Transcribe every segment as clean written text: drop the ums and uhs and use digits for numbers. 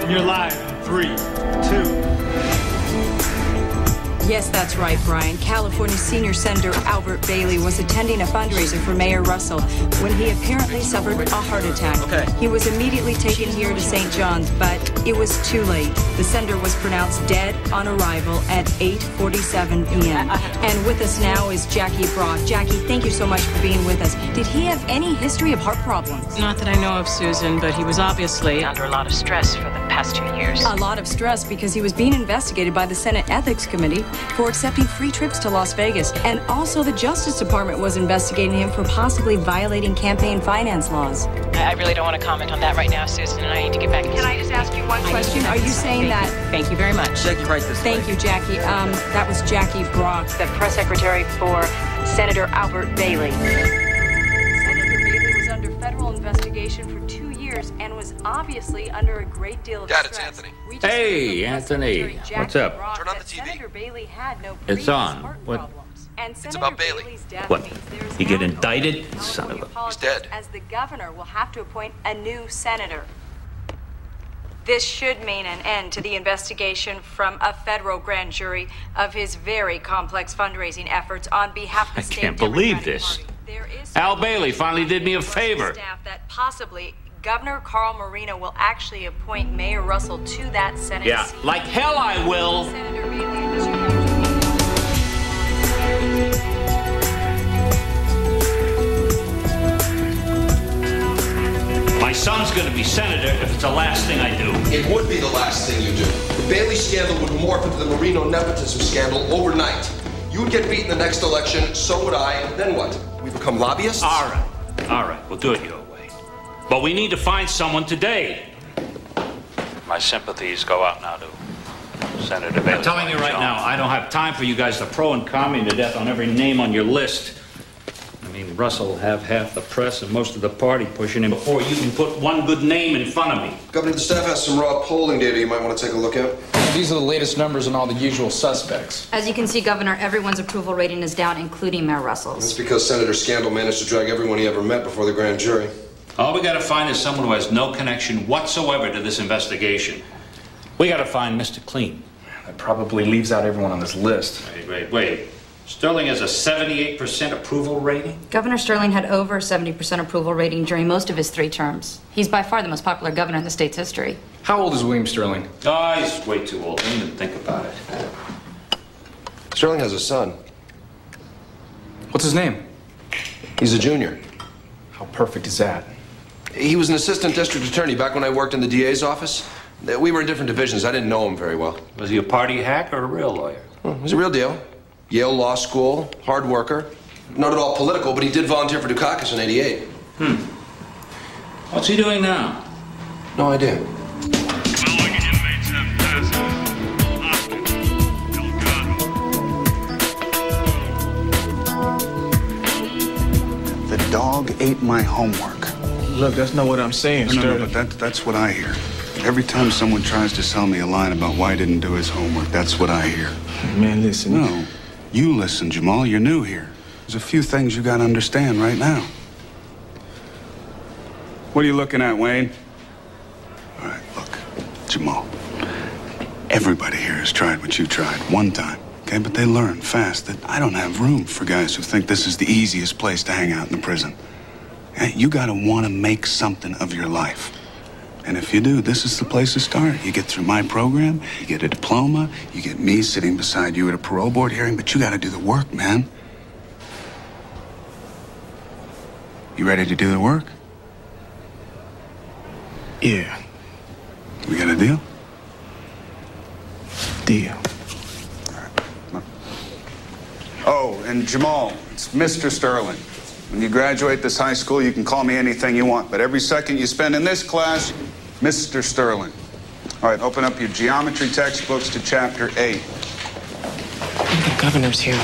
And you're live in 3, 2. Yes, that's right, Brian. California Senior Senator Albert Bailey was attending a fundraiser for Mayor Russell when he apparently suffered a heart attack. Okay. He was immediately taken here to St. John's, but it was too late. The senator was pronounced dead on arrival at 8:47 p.m. And with us now is Jackie Brock. Jackie, thank you so much for being with us. Did he have any history of heart problems? Not that I know of, Susan, but he was obviously under a lot of stress for the past 2 years. A lot of stress because he was being investigated by the Senate Ethics Committee for accepting free trips to Las Vegas. And also the Justice Department was investigating him for possibly violating campaign finance laws. I really don't want to comment on that right now, Susan, and I need to get back to Can I just ask you one question? Are you saying that... Thank you very much. Jackie, right this way. Thank you, Jackie. That was Jackie Brock, the press secretary for Senator Albert Bailey. Senator Bailey was under federal investigation for 2 years and was obviously under a great deal of Dad, stress. it's Anthony. Hey, Anthony. What's up? Turn on the TV. Senator Bailey had no It's on. heart What? problems. And It's about Bailey. Bailey's death What? means there is He get now no indicted? California Son of a- politics, He's dead. As the governor will have to appoint a new senator. This should mean an end to the investigation from a federal grand jury of his very complex fundraising efforts on behalf of the I state can't believe Democratic this. Party. There is Al Bailey finally did me a favor. Staff that possibly Governor Carl Marino will actually appoint Mayor Russell to that Senate Yeah, seat. like hell I will. Senator Bailey and Mr. My son's gonna be senator if it's the last thing I do. It would be the last thing you do. The Bailey scandal would morph into the Marino nepotism scandal overnight. You would get beat in the next election, so would I, and then what? We become lobbyists? All right, we'll do it your way. But we need to find someone today. My sympathies go out now to Senator Bailey. I'm telling you right now, I don't have time for you guys to pro and con me to death on every name on your list. I mean, Russell will have half the press and most of the party pushing him before you can put one good name in front of me. Governor, the staff has some raw polling data you might want to take a look at. These are the latest numbers on all the usual suspects. As you can see, Governor, everyone's approval rating is down, including Mayor Russell's. That's because Senator Scandal managed to drag everyone he ever met before the grand jury. All we gotta find is someone who has no connection whatsoever to this investigation. We gotta find Mr. Clean. That probably leaves out everyone on this list. Wait. Sterling has a 78% approval rating? Governor Sterling had over 70% approval rating during most of his 3 terms. He's by far the most popular governor in the state's history. How old is William Sterling? Oh, he's way too old. Don't even think about it. Sterling has a son. What's his name? He's a junior. How perfect is that? He was an assistant district attorney back when I worked in the DA's office. We were in different divisions. I didn't know him very well. Was he a party hack or a real lawyer? He was a real deal. Yale Law School, hard worker. Not at all political, but he did volunteer for Dukakis in '88. What's he doing now? No idea. Following inmates have passed. Hostage. Delgado. The dog ate my homework. Look, that's not what I'm saying, No, but that's what I hear. Every time someone tries to sell me a line about why he didn't do his homework, that's what I hear. Man, listen. No, you listen, Jamal. You're new here. There's a few things you gotta understand right now. What are you looking at, Wayne? All right, look, Jamal. Everybody here has tried what you tried one time, okay? But they learn fast that I don't have room for guys who think this is the easiest place to hang out in the prison. Okay? You gotta wanna make something of your life. And if you do, this is the place to start. You get through my program, you get a diploma, you get me sitting beside you at a parole board hearing, but you gotta do the work, man. You ready to do the work? Yeah. We got a deal? Deal. Oh, and Jamal, it's Mr. Sterling. When you graduate this high school, you can call me anything you want, but every second you spend in this class, Mr. Sterling. All right, open up your geometry textbooks to chapter 8. The governor's here.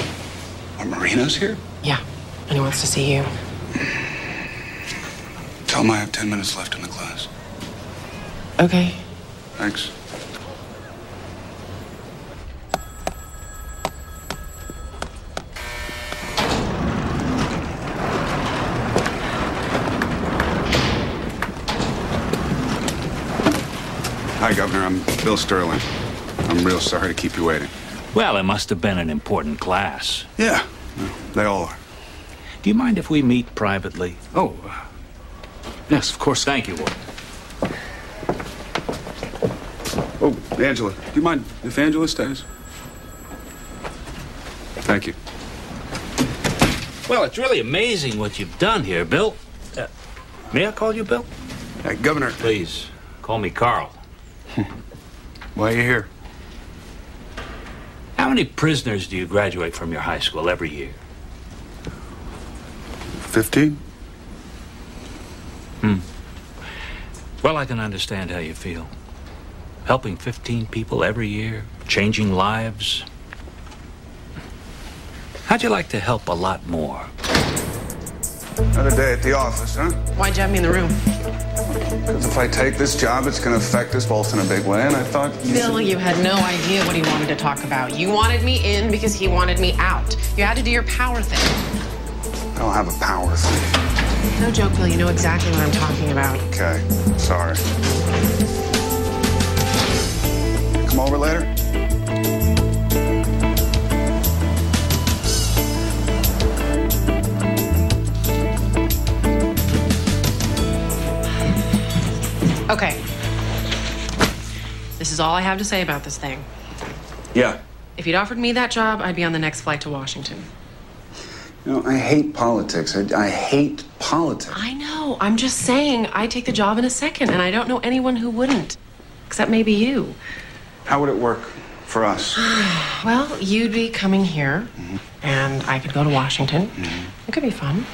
Are Marino's here? Yeah, and he wants to see you. Tell him I have 10 minutes left in the class. Okay. Thanks. Hi, Governor. I'm Bill Sterling. I'm real sorry to keep you waiting. Well, it must have been an important class. Yeah, well, they all are. Do you mind if we meet privately? Oh, yes, of course. Thank you, Warden. Oh, Angela, do you mind if Angela stays? Thank you. Well, it's really amazing what you've done here, Bill. May I call you Bill? Hey, Governor. Please, call me Carl. Why are you here? How many prisoners do you graduate from your high school every year? 15? Well, I can understand how you feel. Helping 15 people every year, changing lives. How'd you like to help a lot more? Another day at the office, huh? Why'd you have me in the room? Because if I take this job, it's going to affect us both in a big way, and I thought... Bill, you had no idea what he wanted to talk about. You wanted me in because he wanted me out. You had to do your power thing. I don't have a power thing. No joke, Bill. You know exactly what I'm talking about. Okay, sorry. Come over later? Okay. This is all I have to say about this thing. Yeah. If you'd offered me that job, I'd be on the next flight to Washington. You know, I hate politics. I hate politics. I know. I'm just saying I'd take the job in a second, and I don't know anyone who wouldn't. Except maybe you. How would it work for us? Well, you'd be coming here, and I could go to Washington. It could be fun.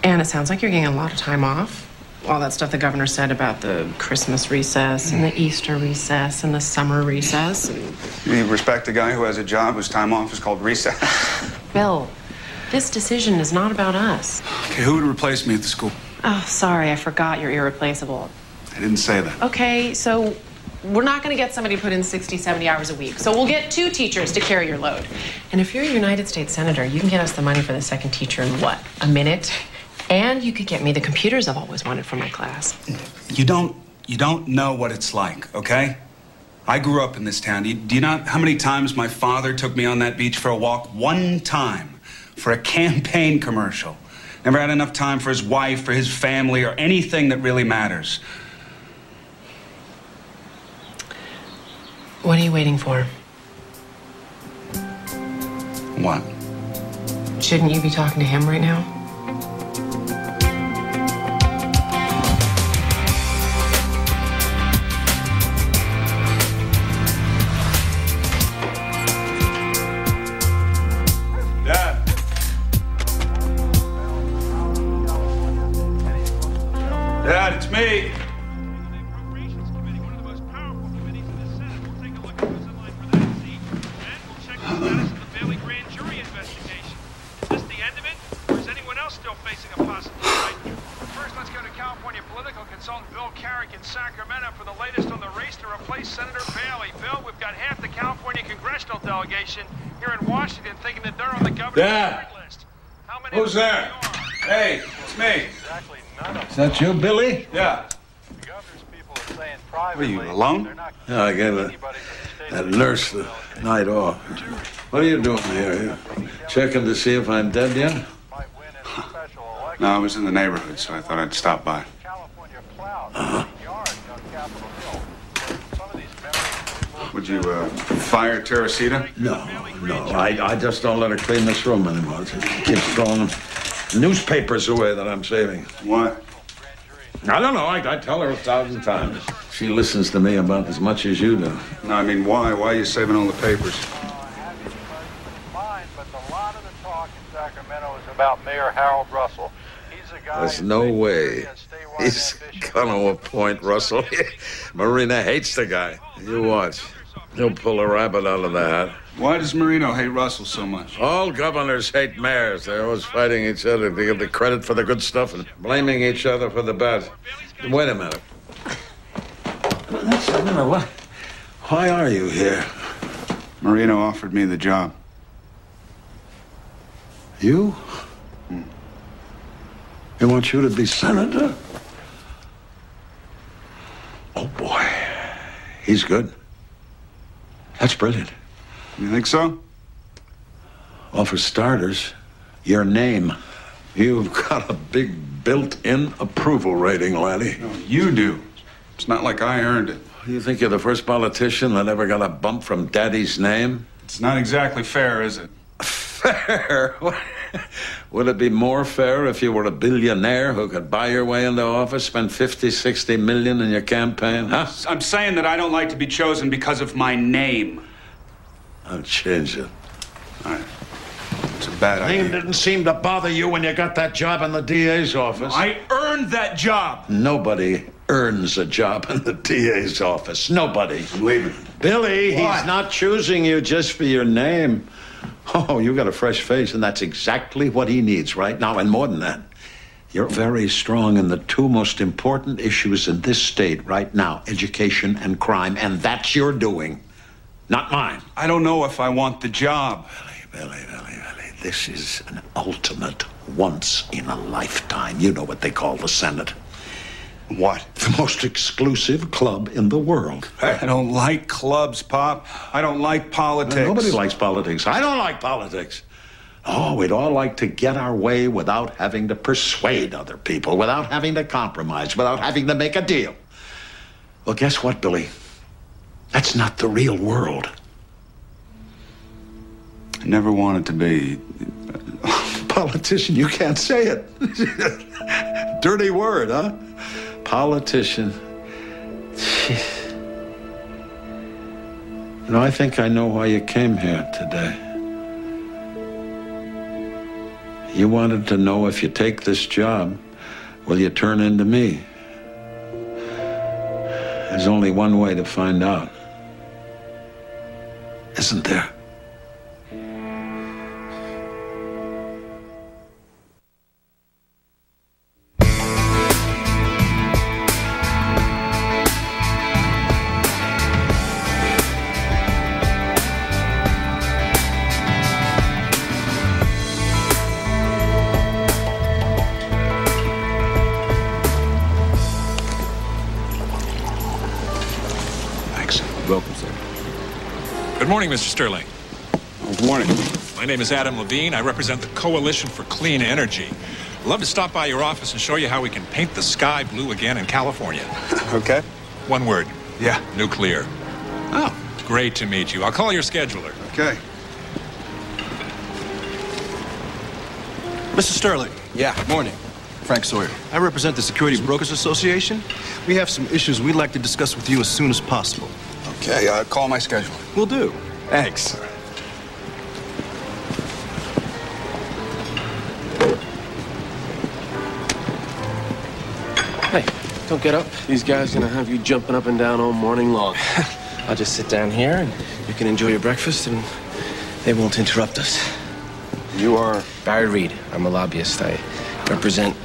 And it sounds like you're getting a lot of time off. All that stuff the governor said about the Christmas recess and the Easter recess and the summer recess. You respect a guy who has a job whose time off is called recess? Bill, this decision is not about us. Okay, who would replace me at the school? Oh, sorry, I forgot you're irreplaceable. I didn't say that. Okay, so we're not going to get somebody to put in 60, 70 hours a week. So we'll get 2 teachers to carry your load. And if you're a United States Senator, you can get us the money for the second teacher in what, a minute? And you could get me the computers I've always wanted for my class. You don't know what it's like, okay? I grew up in this town. Do you know how many times my father took me on that beach for a walk? One time for a campaign commercial. Never had enough time for his wife, for his family, or anything that really matters. What are you waiting for? What? Shouldn't you be talking to him right now? Dad, it's me. In Sacramento for the latest on the race to replace Senator Bailey. Bill, we've got half the California congressional delegation here in Washington thinking that they're on the governor's list. How many Who's there? Hey, it's me. Exactly none of Is that you, Billy? Yeah. the governor's people are saying What are privately. you, alone? Yeah, I gave that nurse the night off. What are you doing here? You checking to see if I'm dead yet? No, I was in the neighborhood, so I thought I'd stop by. Would you, fire Teresita? No. I just don't let her clean this room anymore. She keeps throwing newspapers away that I'm saving. What? I don't know. I tell her 1,000 times. She listens to me about as much as you do. No, I mean, why? Why are you saving all the papers? But a lot of the talk in Sacramento is about Mayor Harold Russell. He's a guy. There's no way he's gonna appoint Russell. Marina hates the guy. You watch. He'll pull a rabbit out of the hat. Why does Marino hate Russell so much? All governors hate mayors. They're always fighting each other to get the credit for the good stuff and blaming each other for the bad. Wait a minute. What? Why are you here? Marino offered me the job. You? He wants you to be senator? Oh, boy. He's good. That's brilliant. You think so? Well, for starters, your name. You've got a big built-in approval rating, laddie. No, you do. It's not like I earned it. You think you're the first politician that ever got a bump from Daddy's name? It's not exactly fair, is it? Fair? Would it be more fair if you were a billionaire who could buy your way into office, spend 50, 60 million in your campaign, huh? I'm saying that I don't like to be chosen because of my name. I'll change it. All right. It's a bad idea. Name didn't seem to bother you when you got that job in the DA's office. I earned that job. Nobody earns a job in the DA's office. Nobody. I'm leaving. Billy, What? he's not choosing you just for your name. Oh, you got a fresh face, and that's exactly what he needs right now, and more than that. You're very strong in the two most important issues in this state right now, education and crime, and that's your doing, not mine. I don't know if I want the job. Billy. This is an ultimate once-in-a-lifetime. You know what they call the Senate. What? The most exclusive club in the world. I don't like clubs, Pop. I don't like politics. Nobody likes politics. I don't like politics. Oh, we'd all like to get our way without having to persuade other people, without having to compromise, without having to make a deal. Well, guess what, Billy? That's not the real world. I never wanted to be... Politician, you can't say it. Dirty word, huh? Politician. Jeez. You know, I think I know why you came here today. You wanted to know if you take this job, will you turn into me? There's only one way to find out. Isn't there? Welcome, sir. Good morning, Mr. Sterling. Good morning. My name is Adam Levine. I represent the Coalition for Clean Energy. I'd love to stop by your office and show you how we can paint the sky blue again in California. Okay. One word. Yeah. Nuclear. Oh. Great to meet you. I'll call your scheduler. Okay. Mr. Sterling. Yeah. Morning. Frank Sawyer. I represent the Securities Brokers Association. We have some issues we'd like to discuss with you as soon as possible. Okay, call my schedule. Will do. Thanks. Hey, don't get up. These guys are gonna have you jumping up and down all morning long. I'll just sit down here and you can enjoy your breakfast and they won't interrupt us. You are? Barry Reed. I'm a lobbyist. I represent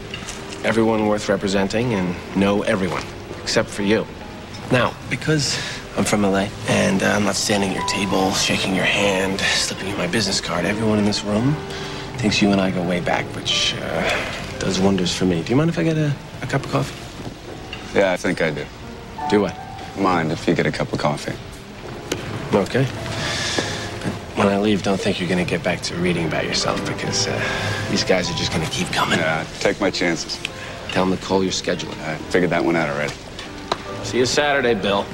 everyone worth representing and know everyone, except for you. Now, because I'm from LA and I'm not standing at your table, shaking your hand, slipping you my business card, everyone in this room thinks you and I go way back, which does wonders for me. Do you mind if I get a cup of coffee? Yeah, I think I do. Do what? Mind if you get a cup of coffee. Okay. But when I leave, don't think you're gonna get back to reading about yourself because these guys are just gonna keep coming. Yeah, take my chances. Tell them to call your scheduler. I figured that one out already. See you Saturday, Bill.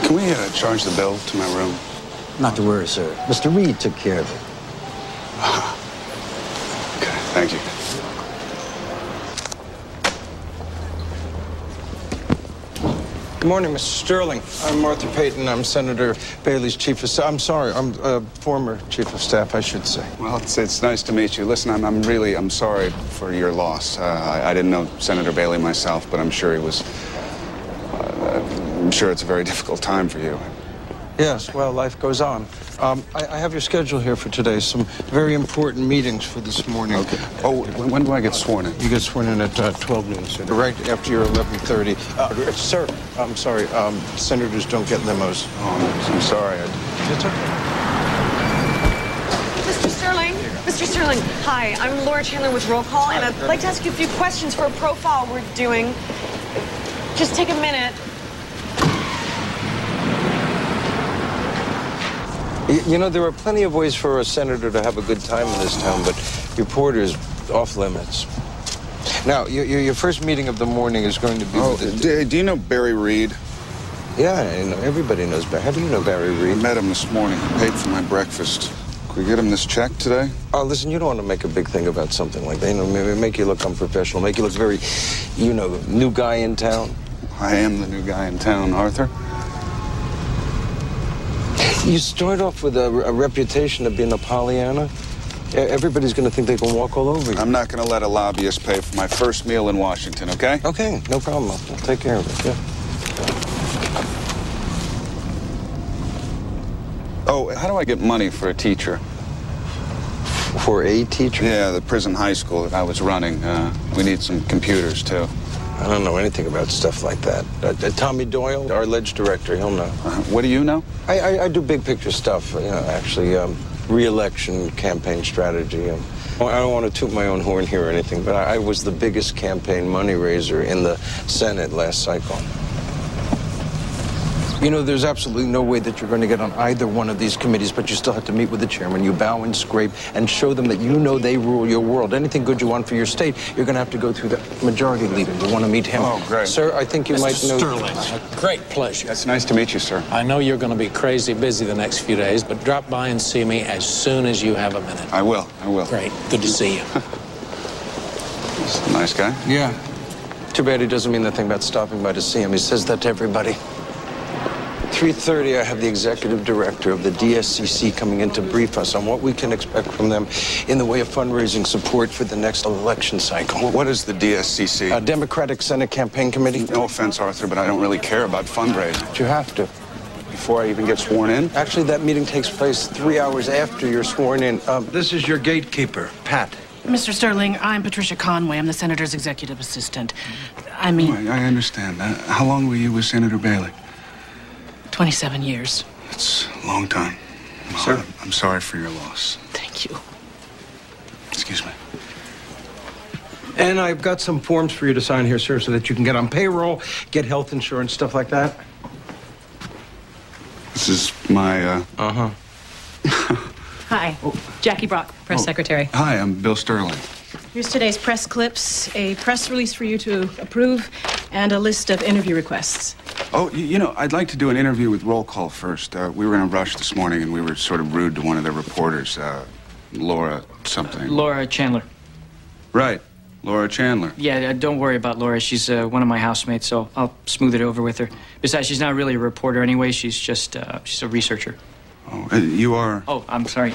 Can we charge the bill to my room? Not to worry, sir. Mr. Reed took care of it. Okay, thank you. Good morning, Mr. Sterling. I'm Arthur Payton. I'm Senator Bailey's chief of staff. I'm sorry, I'm former chief of staff, I should say. Well, it's nice to meet you. Listen, I'm sorry for your loss. I didn't know Senator Bailey myself, but I'm sure he was. I'm sure it's a very difficult time for you. Yes, well, life goes on. I have your schedule here for today. Some very important meetings for this morning. Okay. Oh, when do I get sworn in? You get sworn in at 12 noon, sir. Right after your 11:30. Sir, I'm sorry. Senators don't get limos. Oh, I'm sorry. It's okay. Mr. Sterling, hi. I'm Laura Chandler with Roll Call, and I'd like to ask you a few questions for a profile we're doing. Just take a minute. You know, there are plenty of ways for a senator to have a good time in this town, but reporters off limits. Now, your first meeting of the morning is going to be with do you know Barry Reed? Yeah, I know. Everybody knows Barry. How do you know Barry Reed? I met him this morning. He paid for my breakfast. Could we get him this check today? Oh, listen, you don't want to make a big thing about something like that. You know, make you look unprofessional, make you look very, you know, new guy in town. I am the new guy in town, Arthur. You start off with a reputation of being a Pollyanna. Everybody's going to think they can walk all over you. I'm not going to let a lobbyist pay for my first meal in Washington, okay? Okay, no problem. I'll take care of it, yeah. Oh, how do I get money for a teacher? For a teacher? Yeah, the prison high school that I was running. We need some computers, too. I don't know anything about stuff like that. Tommy Doyle, our ledge director, he'll know. What do you know? I do big picture stuff, you know, actually, re-election campaign strategy. I don't want to toot my own horn here or anything, but I was the biggest campaign money raiser in the Senate last cycle. You know, there's absolutely no way that you're going to get on either one of these committees, but you still have to meet with the chairman. You bow and scrape and show them that you know they rule your world. Anything good you want for your state, you're going to have to go through the majority leader. You want to meet him. Oh, great. Sir, I think you might know... Sterling, a great pleasure. It's nice to meet you, sir. I know you're going to be crazy busy the next few days, but drop by and see me as soon as you have a minute. I will. Great. Good to see you. He's a nice guy. Yeah. Too bad he doesn't mean that thing about stopping by to see him. He says that to everybody. 3:30, I have the executive director of the DSCC coming in to brief us on what we can expect from them in the way of fundraising support for the next election cycle. What is the DSCC? Democratic Senate Campaign Committee. No offense, Arthur, but I don't really care about fundraising. But you have to. Before I even get sworn in? Actually, that meeting takes place 3 hours after you're sworn in. This is your gatekeeper, Pat. Mr. Sterling, I'm Patricia Conway. I'm the senator's executive assistant. I mean... Oh, I understand. How long were you with Senator Bailey? 27 years. It's a long time. Well, Sir? I'm sorry for your loss. Thank you. Excuse me. And I've got some forms for you to sign here, sir, so that you can get on payroll, get health insurance, stuff like that. This is my, Hi, Jackie Brock, press secretary. Hi, I'm Bill Sterling. Here's today's press clips, a press release for you to approve, and a list of interview requests. Oh, you know, I'd like to do an interview with Roll Call first. We were in a rush this morning, and we were sort of rude to one of their reporters, Laura something. Laura Chandler. Right, Laura Chandler. Yeah, don't worry about Laura. She's one of my housemates, so I'll smooth it over with her. Besides, she's not really a reporter anyway. She's just, she's a researcher. Oh, you are? Oh, I'm sorry.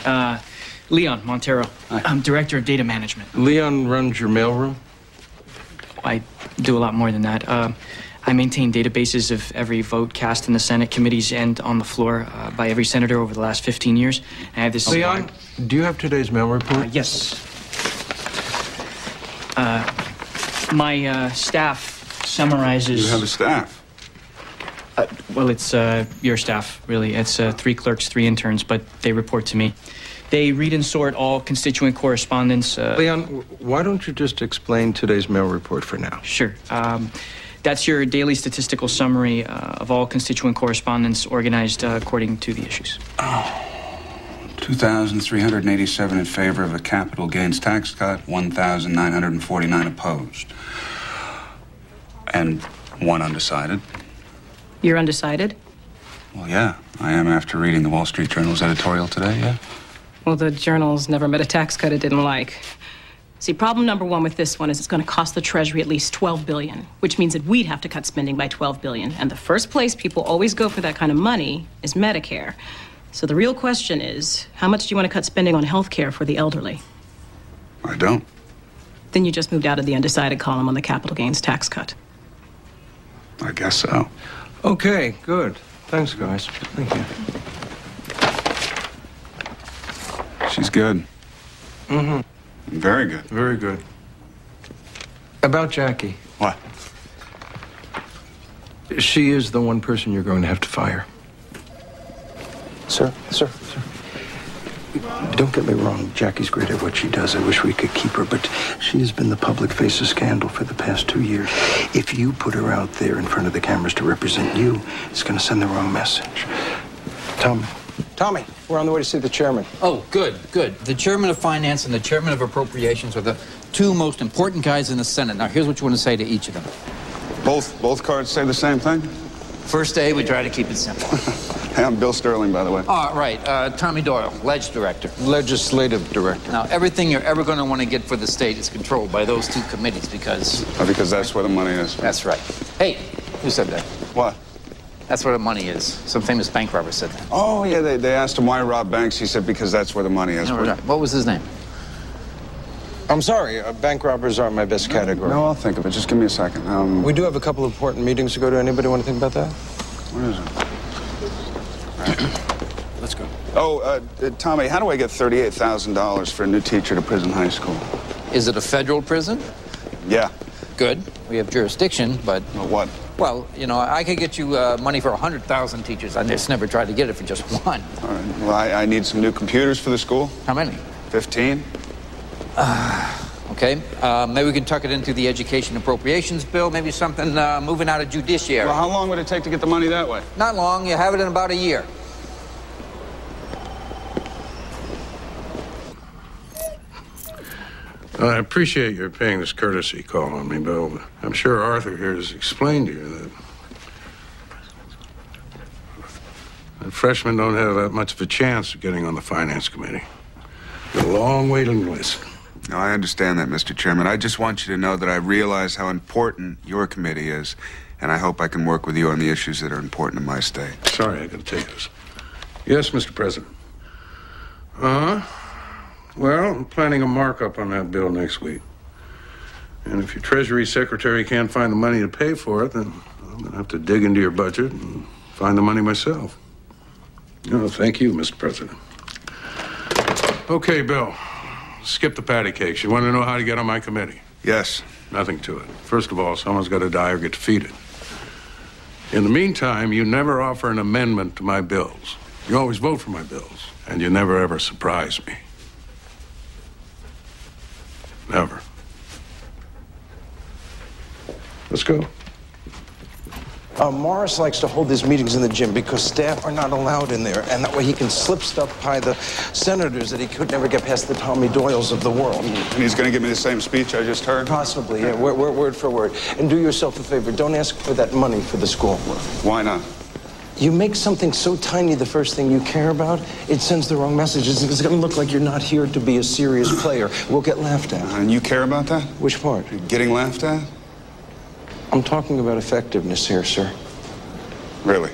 Leon Montero. I'm director of data management. Leon runs your mailroom? I do a lot more than that. I maintain databases of every vote cast in the Senate committees and on the floor by every senator over the last 15 years. I have this... Leon, do you have today's mail report? Yes. My staff summarizes... You have a staff? Well, it's your staff, really. It's 3 clerks, 3 interns, but they report to me. They read and sort all constituent correspondence. Leon, why don't you just explain today's mail report for now? Sure. That's your daily statistical summary of all constituent correspondence organized according to the issues. 2,387 in favor of a capital gains tax cut, 1,949 opposed. And 1 undecided. You're undecided? Well, yeah, I am after reading the Wall Street Journal's editorial today, yeah. Well, the Journal's never met a tax cut it didn't like. See, problem number 1 with this one is it's going to cost the Treasury at least $12 billion, which means that we'd have to cut spending by $12 billion. And the first place people always go for that kind of money is Medicare. So the real question is, how much do you want to cut spending on health care for the elderly? I don't. Then you just moved out of the undecided column on the capital gains tax cut. I guess so. Okay, good. Thanks, guys. Thank you. She's good. Mm-hmm. Very good. Very good. About Jackie. What? She is the one person you're going to have to fire. Sir. Don't get me wrong. Jackie's great at what she does. I wish we could keep her, but she has been the public face of scandal for the past 2 years. If you put her out there in front of the cameras to represent you, it's going to send the wrong message. Tommy, we're on the way to see the chairman. Oh, good. The chairman of finance and the chairman of appropriations are the two most important guys in the Senate. Now, here's what you want to say to each of them. Both cards say the same thing? First day, we try to keep it simple. Hey, I'm Bill Sterling, by the way. Right. Tommy Doyle, Ledge Director. Legislative Director. Now, everything you're ever going to want to get for the state is controlled by those two committees because... Because that's where the money is. That's right. Hey, who said that? What? That's where the money is. Some famous bank robber said that. Oh, yeah, they asked him why rob banks. He said because that's where the money is. No, what was his name? I'm sorry, bank robbers aren't my best category. No, I'll think of it. Just give me a second. We do have a couple of important meetings to go to. Anybody want to think about that? Where is it? Let's go. Oh, Tommy, how do I get $38,000 for a new teacher to Prison High School? Is it a federal prison? Yeah. Good. We have jurisdiction, but... What? Well, you know, I could get you money for 100,000 teachers. I just never tried to get it for just one. All right. Well, I need some new computers for the school. How many? 15. Okay. Maybe we can tuck it into the education appropriations bill. Maybe something moving out of judiciary. Well, how long would it take to get the money that way? Not long. You have it in about a year. I appreciate your paying this courtesy call on me, Bill, but I'm sure Arthur here has explained to you that freshmen don't have that much of a chance of getting on the finance committee. Got a long waiting list. No, I understand that, Mr. Chairman. I just want you to know that I realize how important your committee is, and I hope I can work with you on the issues that are important to my state. Sorry, I gotta take this. Yes, Mr. President. Well, I'm planning a markup on that bill next week. And if your Treasury Secretary can't find the money to pay for it, then I'm gonna have to dig into your budget and find the money myself. Thank you, Mr. President. Okay, Bill. Skip the patty cakes. You want to know how to get on my committee? Yes. Nothing to it. First of all, someone's got to die or get defeated. In the meantime, you never offer an amendment to my bills. You always vote for my bills, and you never, ever surprise me. Never. Let's go. Morris likes to hold his meetings in the gym because staff are not allowed in there, and that way he can slip stuff by the senators that he could never get past the Tommy Doyles of the world. And he's going to give me the same speech I just heard? Possibly, yeah, word for word. And do yourself a favor, don't ask for that money for the school. Why not? You make something so tiny the first thing you care about, it sends the wrong message. It's going to look like you're not here to be a serious player. We'll get laughed at. And you care about that? Which part? Getting laughed at? I'm talking about effectiveness here, sir. Really?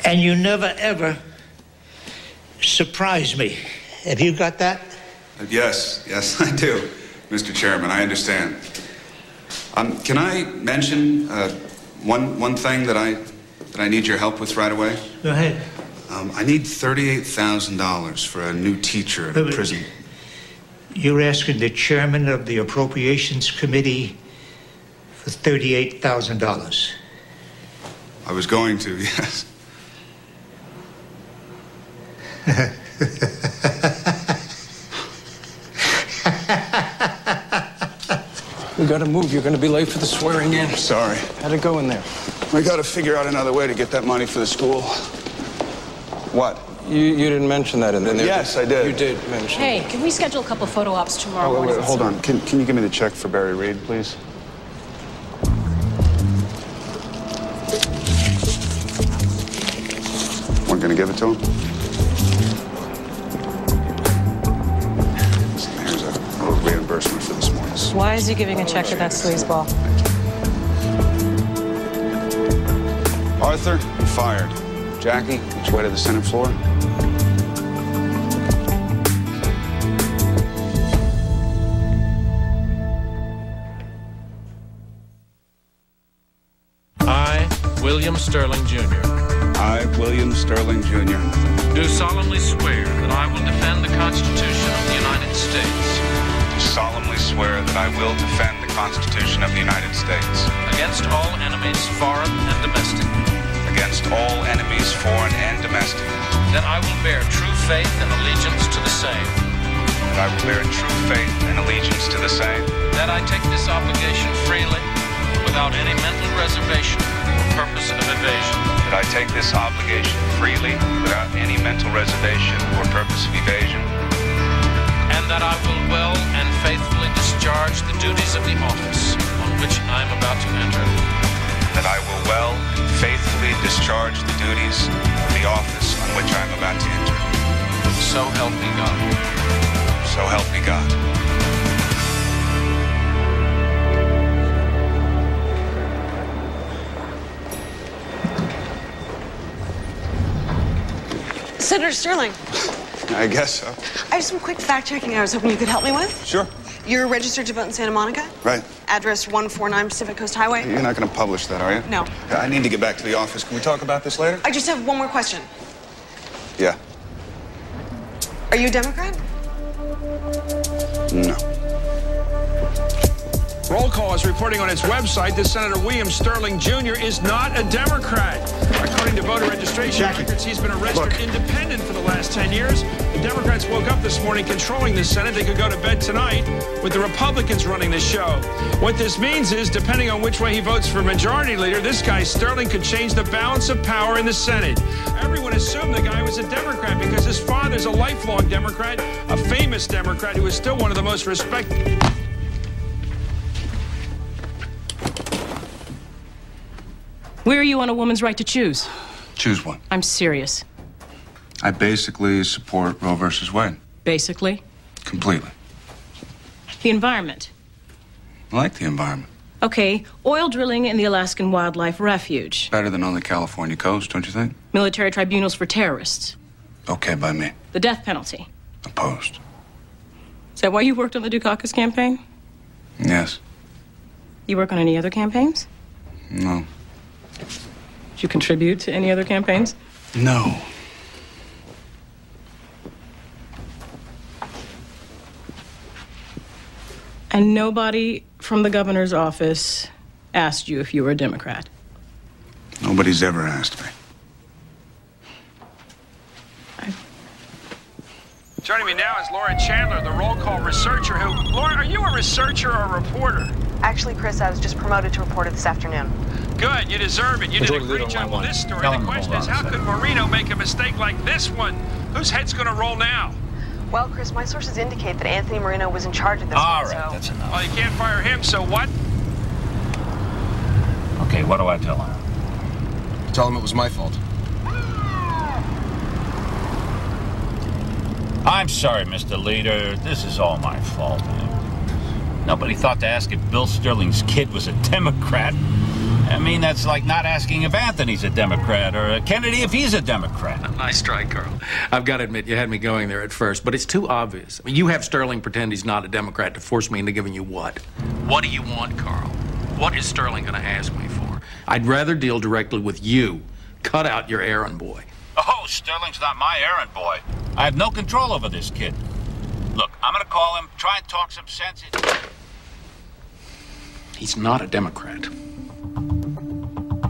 And you never, ever surprise me. Have you got that? Yes, I do, Mr. Chairman. I understand. Can I mention one thing that I need your help with right away? Go ahead. I need $38,000 for a new teacher at a prison. You're asking the chairman of the Appropriations Committee for $38,000. I was going to, yes. We gotta move. You're gonna be late for the swearing in. Sorry. How'd it go in there? We gotta figure out another way to get that money for the school. What? You didn't mention that in there. Yes, I did. You did mention Hey, can we schedule a couple photo ops tomorrow morning? Wait, hold on. Can you give me the check for Barry Reed, please? We're gonna give it to him? Here's a reimbursement for this morning. Why is he giving a check to that sleazeball? Arthur, you're fired. Jackie, which way to the Senate floor? William Sterling, Jr. I, William Sterling, Jr. Do solemnly swear that I will defend the Constitution of the United States. Do solemnly swear that I will defend the Constitution of the United States. Against all enemies, foreign and domestic. Against all enemies, foreign and domestic. That I will bear true faith and allegiance to the same. That I will bear true faith and allegiance to the same. That I take this obligation freely, without any mental reservation or purpose of evasion. That I take this obligation freely, without any mental reservation or purpose of evasion. And that I will well and faithfully discharge the duties of the office on which I am about to enter. That I will well and faithfully discharge the duties of the office on which I am about to enter. So help me God. So help me God. Senator Sterling, I guess so. I have some quick fact-checking I was hoping you could help me with. Sure. You're registered to vote in Santa Monica? Right. Address 149 Pacific Coast Highway? You're not going to publish that, are you? No. I need to get back to the office. Can we talk about this later? I just have one more question. Yeah. Are you a Democrat? No. Roll Call is reporting on its website that Senator William Sterling Jr. is not a Democrat. According to voter registration records, he's been a registered independent for the last 10 years. The Democrats woke up this morning controlling the Senate. They could go to bed tonight with the Republicans running the show. What this means is, depending on which way he votes for majority leader, this guy Sterling could change the balance of power in the Senate. Everyone assumed the guy was a Democrat because his father's a lifelong Democrat, a famous Democrat who is still one of the most respected. Where are you on a woman's right to choose? Choose one. I'm serious. I basically support Roe versus Wade. Basically? Completely. The environment. I like the environment. Okay, oil drilling in the Alaskan Wildlife Refuge. Better than on the California coast, don't you think? Military tribunals for terrorists. Okay by me. The death penalty. Opposed. Is that why you worked on the Dukakis campaign? Yes. You work on any other campaigns? No. Did you contribute to any other campaigns? No. And nobody from the governor's office asked you if you were a Democrat? Nobody's ever asked me. Joining me now is Laura Chandler, the Roll Call researcher who... Laura, are you a researcher or a reporter? Actually, Chris, I was just promoted to reporter this afternoon. Good, you deserve it. You did a great job on this story. The question is, how could Marino make a mistake like this one? Whose head's gonna roll now? Well, Chris, my sources indicate that Anthony Marino was in charge of this All one, right, so... that's enough. Well, you can't fire him, so what? Okay, what do I tell him? Tell him it was my fault. I'm sorry, Mr. Leader. This is all my fault. Nobody thought to ask if Bill Sterling's kid was a Democrat. I mean, that's like not asking if Anthony's a Democrat or Kennedy if he's a Democrat. Nice try, Carl. I've got to admit, you had me going there at first, but it's too obvious. I mean, you have Sterling pretend he's not a Democrat to force me into giving you what? What do you want, Carl? What is Sterling going to ask me for? I'd rather deal directly with you. Cut out your errand boy. Oh, Sterling's not my errand boy. I have no control over this kid. Look, I'm going to call him, try and talk some sense into... He's not a Democrat.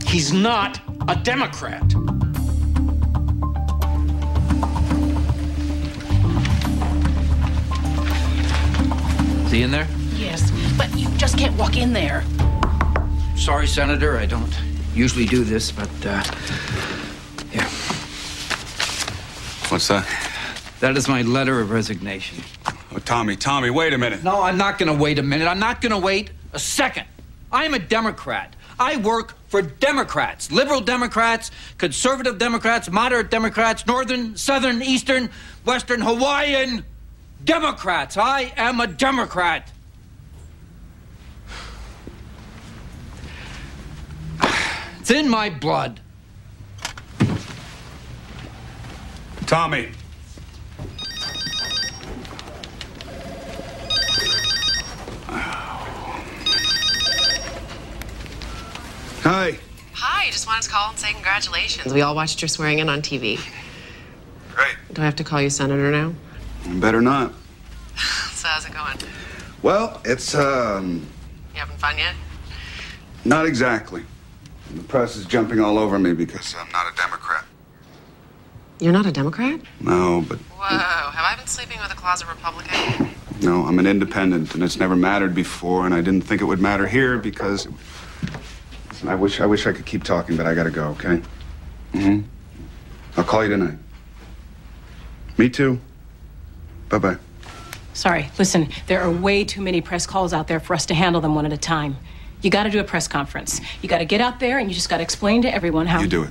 He's not a Democrat. Is he in there? Yes, but you just can't walk in there. Sorry, Senator, I don't usually do this, but, here. What's that? That is my letter of resignation. Oh, Tommy, wait a minute. No, I'm not gonna wait a minute. I'm not gonna wait a second. I'm a Democrat. I work for Democrats. Liberal Democrats, conservative Democrats, moderate Democrats, northern, southern, eastern, western, Hawaiian Democrats. I am a Democrat. It's in my blood. Tommy. Hi. Hi, just wanted to call and say congratulations. We all watched your swearing in on TV. Great. Do I have to call you Senator now? Better not. So how's it going? Well, it's, You having fun yet? not exactly. The press is jumping all over me because I'm not a Democrat. You're not a Democrat? No, but Whoa, have I been sleeping with a closet Republican? no, I'm an independent, and it's never mattered before, and I didn't think it would matter here because... Listen, I wish I could keep talking, but I gotta go, okay? Mm-hmm. I'll call you tonight. Me too. Bye-bye. Sorry, listen, there are way too many press calls out there for us to handle them one at a time. You gotta do a press conference. You gotta get out there and you just gotta explain to everyone how... You do it.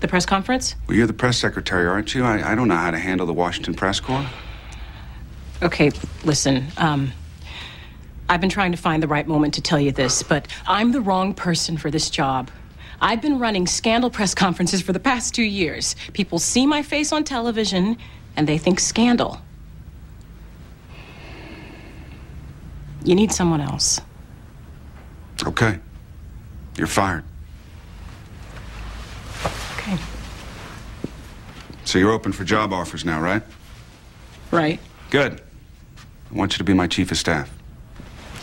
The press conference? Well, you're the press secretary, aren't you? I don't know how to handle the Washington Press Corps. Okay, listen, I've been trying to find the right moment to tell you this, but I'm the wrong person for this job. I've been running scandal press conferences for the past 2 years. People see my face on television and they think scandal. You need someone else. Okay. You're fired. Okay. So you're open for job offers now, right? Right. Good. I want you to be my chief of staff.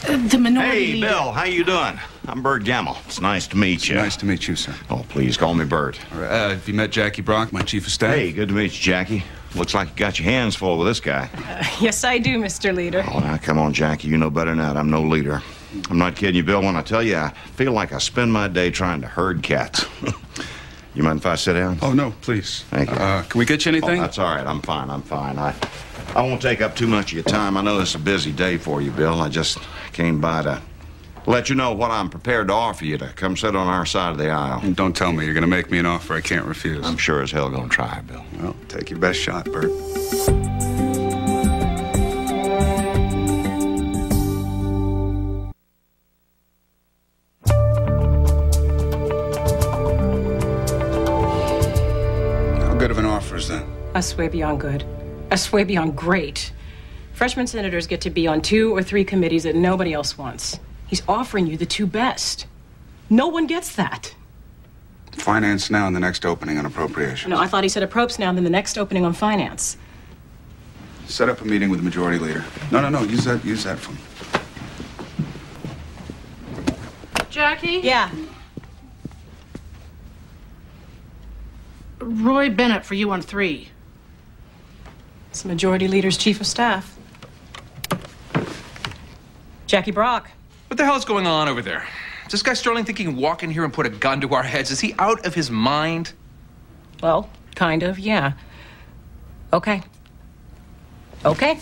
The minority Hey, leader. Bill, how you doing? I'm Bert Gemmell. It's nice to meet you. Nice to meet you, sir. Oh, please call me Bert. All right, have you met Jackie Brock, my chief of staff? Hey, good to meet you, Jackie. Looks like you got your hands full with this guy. Yes, I do, Mr. Leader. Oh, now, come on, Jackie. You know better than that. I'm no leader. I'm not kidding you, Bill, when I tell you I feel like I spend my day trying to herd cats. You mind if I sit down? Oh, no, please. Thank you. Can we get you anything? Oh, that's all right. I'm fine. I won't take up too much of your time. I know this is a busy day for you, Bill. I just came by to let you know what I'm prepared to offer you to come sit on our side of the aisle. And don't tell me you're going to make me an offer I can't refuse. I'm sure as hell going to try, Bill. Well, take your best shot, Bert. How good of an offer is that? Us way beyond good. Us way beyond great. Freshman senators get to be on 2 or 3 committees that nobody else wants. He's offering you the 2 best. No one gets that. Finance now and the next opening on appropriations. No, I thought he said approps now, then the next opening on finance. Set up a meeting with the majority leader. No. Use that phone. Jackie? Yeah. Roy Bennett for you on 3. It's the majority leader's chief of staff. Jackie Brock. What the hell is going on over there? Does this guy Sterling think he can walk in here and put a gun to our heads? Is he out of his mind? Well, kind of, yeah. Okay. Okay.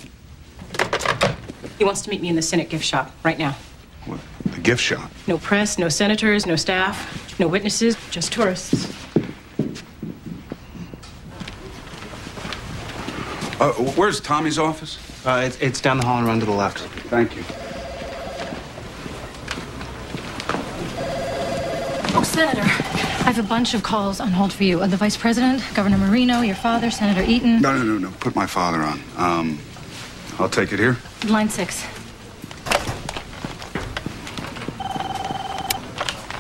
He wants to meet me in the Senate gift shop right now. What? The gift shop? No press, no senators, no staff, no witnesses, just tourists. Where's Tommy's office? It's down the hall and run to the left. Thank you. Oh, Senator, I have a bunch of calls on hold for you. The Vice President, Governor Marino, your father, Senator Eaton. No. Put my father on. I'll take it here. Line 6.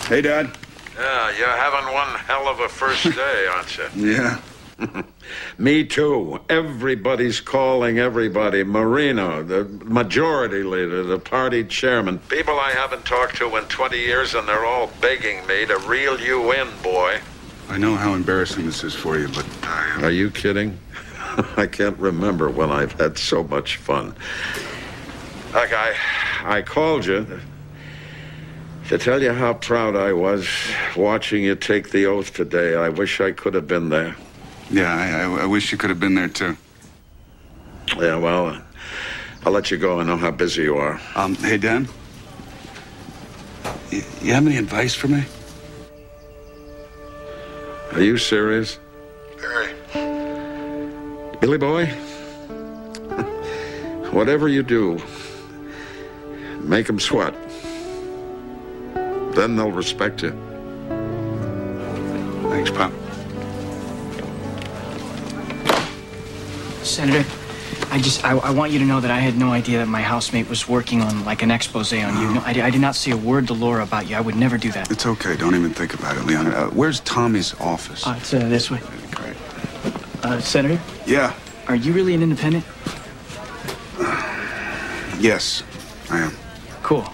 Hey, Dad. Yeah, you're having one hell of a first day, aren't you? Yeah. Me too. Everybody's calling everybody. Marino, the majority leader, the party chairman. People I haven't talked to in 20 years, and they're all begging me to reel you in, boy. I know how embarrassing this is for you, but Are you kidding? I can't remember when I've had so much fun. Like, I called you to tell you how proud I was watching you take the oath today. I wish I could have been there. Yeah, I wish you could have been there, too. Yeah, well, I'll let you go. I know how busy you are. Hey, Dan? You have any advice for me? Are you serious? Very. Billy boy, whatever you do, make them sweat. Then they'll respect you. Thanks, Pop. Senator, I want you to know that I had no idea that my housemate was working on, like, an expose on you. No, I did not say a word to Laura about you. I would never do that. It's okay. Don't even think about it, Leon. Where's Tommy's office? It's this way. Great. Senator? Yeah. Are you really an independent? Yes, I am. Cool.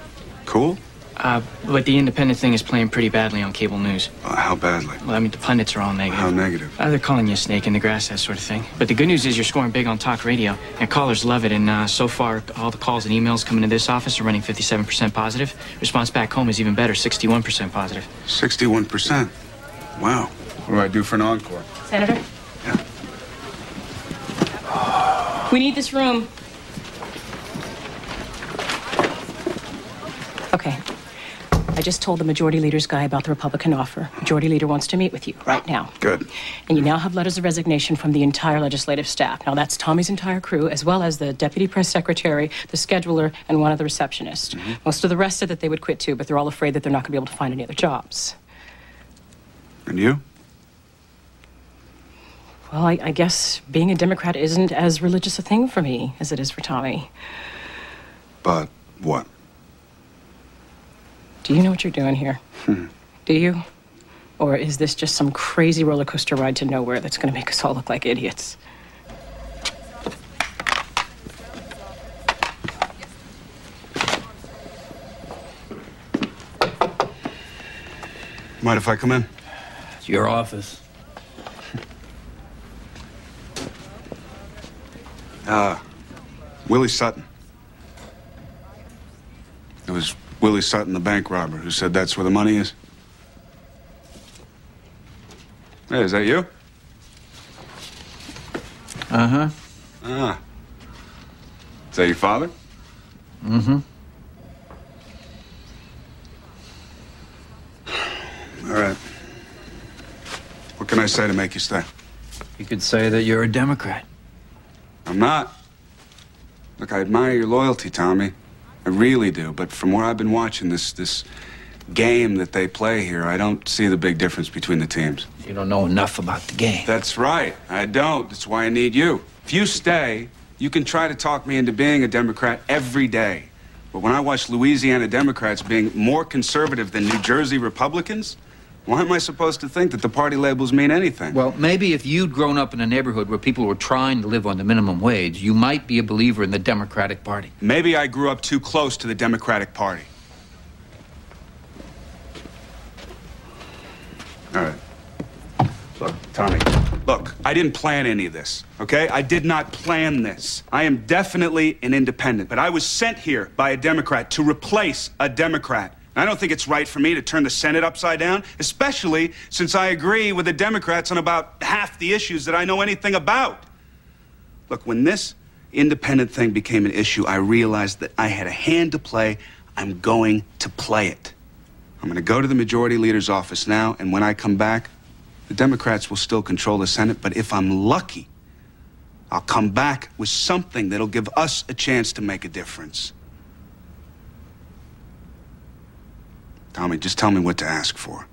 Cool? But the independent thing is playing pretty badly on cable news. How badly? Well, I mean, the pundits are all negative. How negative? They're calling you a snake in the grass, that sort of thing. But the good news is you're scoring big on talk radio, and callers love it. And so far, all the calls and emails coming to this office are running 57% positive. Response back home is even better, 61% positive. 61%? Wow. What do I do for an encore? Senator? Yeah. We need this room. Okay. I just told the majority leader's guy about the Republican offer. Majority leader wants to meet with you right now. Good. And you now have letters of resignation from the entire legislative staff. Now, that's Tommy's entire crew, as well as the deputy press secretary, the scheduler, and one other receptionist. Most of the rest said that they would quit too, but they're all afraid that they're not going to be able to find any other jobs. And you? Well, I guess being a Democrat isn't as religious a thing for me as it is for Tommy. But what? Do you know what you're doing here? Do you? Or is this just some crazy roller coaster ride to nowhere that's going to make us all look like idiots? Mind if I come in? It's your office. Willie Sutton. It was Willie Sutton, the bank robber, who said that's where the money is. Hey, is that you? Uh-huh. Ah. Is that your father? Mm-hmm. All right. What can I say to make you stay? You could say that you're a Democrat. I'm not. Look, I admire your loyalty, Tommy. I really do. But from where I've been watching this game that they play here, I don't see the big difference between the teams. You don't know enough about the game. That's right. I don't. That's why I need you. If you stay, you can try to talk me into being a Democrat every day. But when I watch Louisiana Democrats being more conservative than New Jersey Republicans, why am I supposed to think that the party labels mean anything? Well, maybe if you'd grown up in a neighborhood where people were trying to live on the minimum wage, you might be a believer in the Democratic Party. Maybe I grew up too close to the Democratic Party. All right. Look, Tommy, look, I didn't plan any of this, okay? I did not plan this. I am definitely an independent, but I was sent here by a Democrat to replace a Democrat. I don't think it's right for me to turn the Senate upside down, especially since I agree with the Democrats on about half the issues that I know anything about. Look, when this independent thing became an issue, I realized that I had a hand to play. I'm going to play it. I'm going to go to the majority leader's office now, and when I come back, the Democrats will still control the Senate, but if I'm lucky, I'll come back with something that'll give us a chance to make a difference. Tommy, just tell me what to ask for.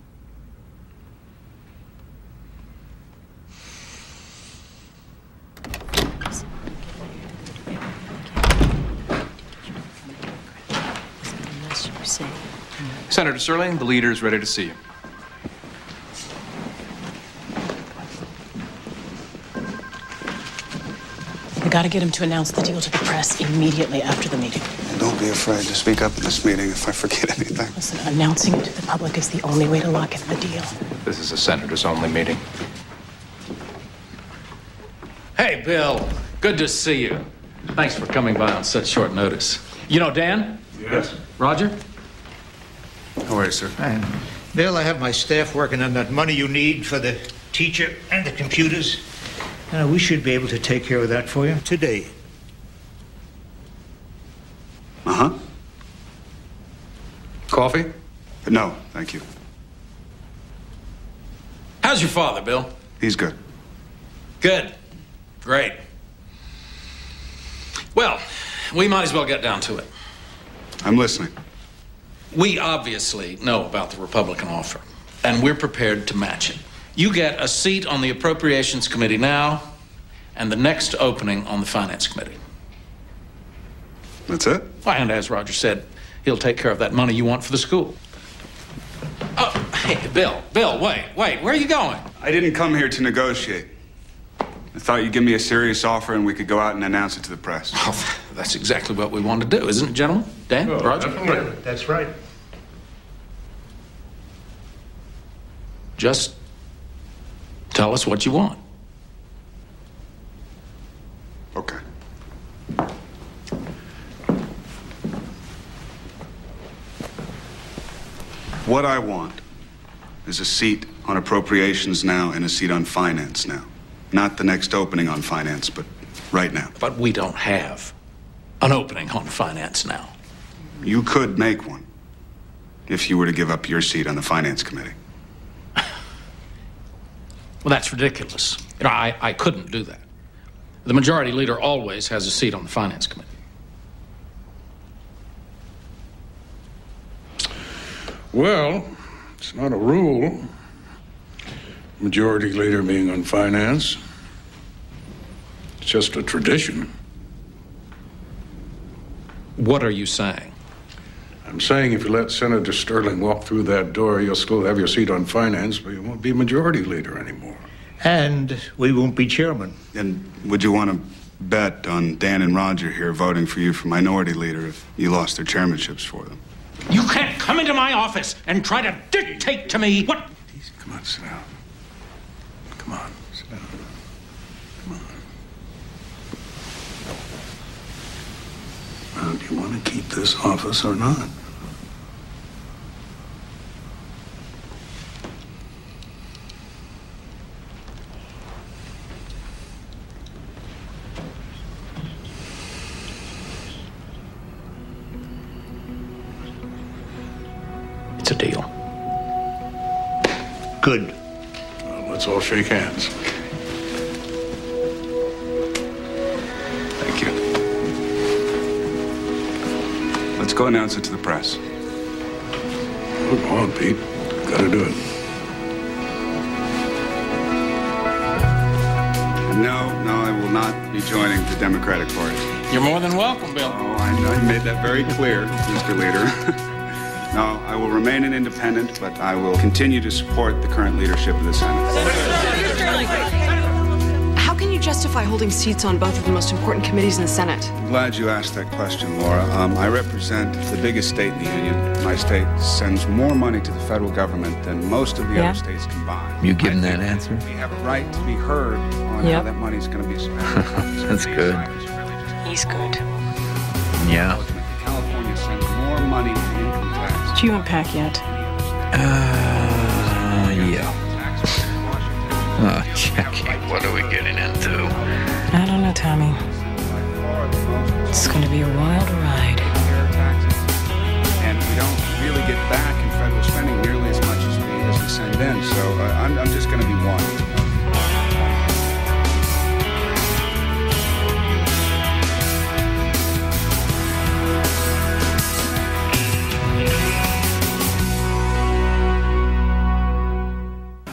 Senator Sterling, the leader is ready to see you. We got to get him to announce the deal to the press immediately after the meeting. And don't be afraid to speak up in this meeting if I forget anything. Listen, announcing it to the public is the only way to lock in the deal. This is a senator's only meeting. Hey, Bill. Good to see you. Thanks for coming by on such short notice. You know Dan? Yes. Roger? How are you, sir? Bill, I have my staff working on that money you need for the teacher and the computers. We should be able to take care of that for you today. Uh-huh. Coffee? No, thank you. How's your father, Bill? He's good. Good. Great. Well, we might as well get down to it. I'm listening. We obviously know about the Republican offer, and we're prepared to match it. You get a seat on the Appropriations Committee now, and the next opening on the Finance Committee. That's it? And as Roger said, he'll take care of that money you want for the school. Oh, hey, Bill, wait, where are you going? I didn't come here to negotiate. I thought you'd give me a serious offer and we could go out and announce it to the press. Oh, that's exactly what we want to do, isn't it, gentlemen? Dan, Roger? Yeah, that's right. Just tell us what you want. Okay. What I want is a seat on appropriations now and a seat on finance now. Not the next opening on finance, but right now. But we don't have an opening on finance now. You could make one if you were to give up your seat on the Finance Committee. Well, that's ridiculous. You know, I couldn't do that. The majority leader always has a seat on the Finance Committee. Well, it's not a rule. Majority leader being on finance. It's just a tradition. What are you saying? I'm saying if you let Senator Sterling walk through that door, you'll still have your seat on finance, but you won't be majority leader anymore. And we won't be chairman. And would you want to bet on Dan and Roger here voting for you for minority leader if you lost their chairmanships for them? You can't come into my office and try to dictate to me what... Come on, sit down. Come on, sit down. Come on. Now, do you want to keep this office or not? It's a deal. Good. Well, let's all shake hands. Thank you. Let's go announce it to the press. Oh, go on, Pete. Gotta do it. No, I will not be joining the Democratic Party. You're more than welcome, Bill. Oh, I made that very clear, Mr. Leader. No, I will remain an independent, but I will continue to support the current leadership of the Senate. How can you justify holding seats on both of the most important committees in the Senate? I'm glad you asked that question, Laura. I represent the biggest state in the union. My state sends more money to the federal government than most of the other states combined. You give him that answer? We have a right to be heard on how that money's going to be spent. That's good. He's good. Yeah. California sends more money in income tax. Do you unpack yet? Yeah. Oh, Jackie, what are we getting into? I don't know, Tommy. It's going to be a wild ride. And we don't really get back in federal spending nearly as much as we send in. So I'm just going to be one.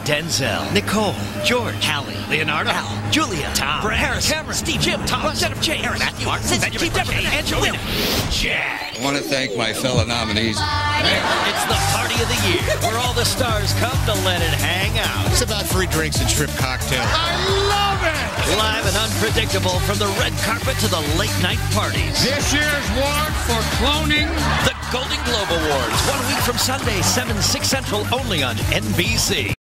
Denzel, Nicole, George, Hallie, Leonardo, Al, Julia, Tom, Brad, Harris, Cameron, Steve, Jim, Tom, Jennifer, J, Aaron, Matthew, Martin, Benjamin, Deborah, Angelina, Jack. I want to thank my fellow nominees. It's the party of the year, where all the stars come to let it hang out. It's about free drinks and shrimp cocktails. I love it! Live and unpredictable from the red carpet to the late night parties. This year's award for cloning. The Golden Globe Awards, 1 week from Sunday, 7, 6 Central, only on NBC.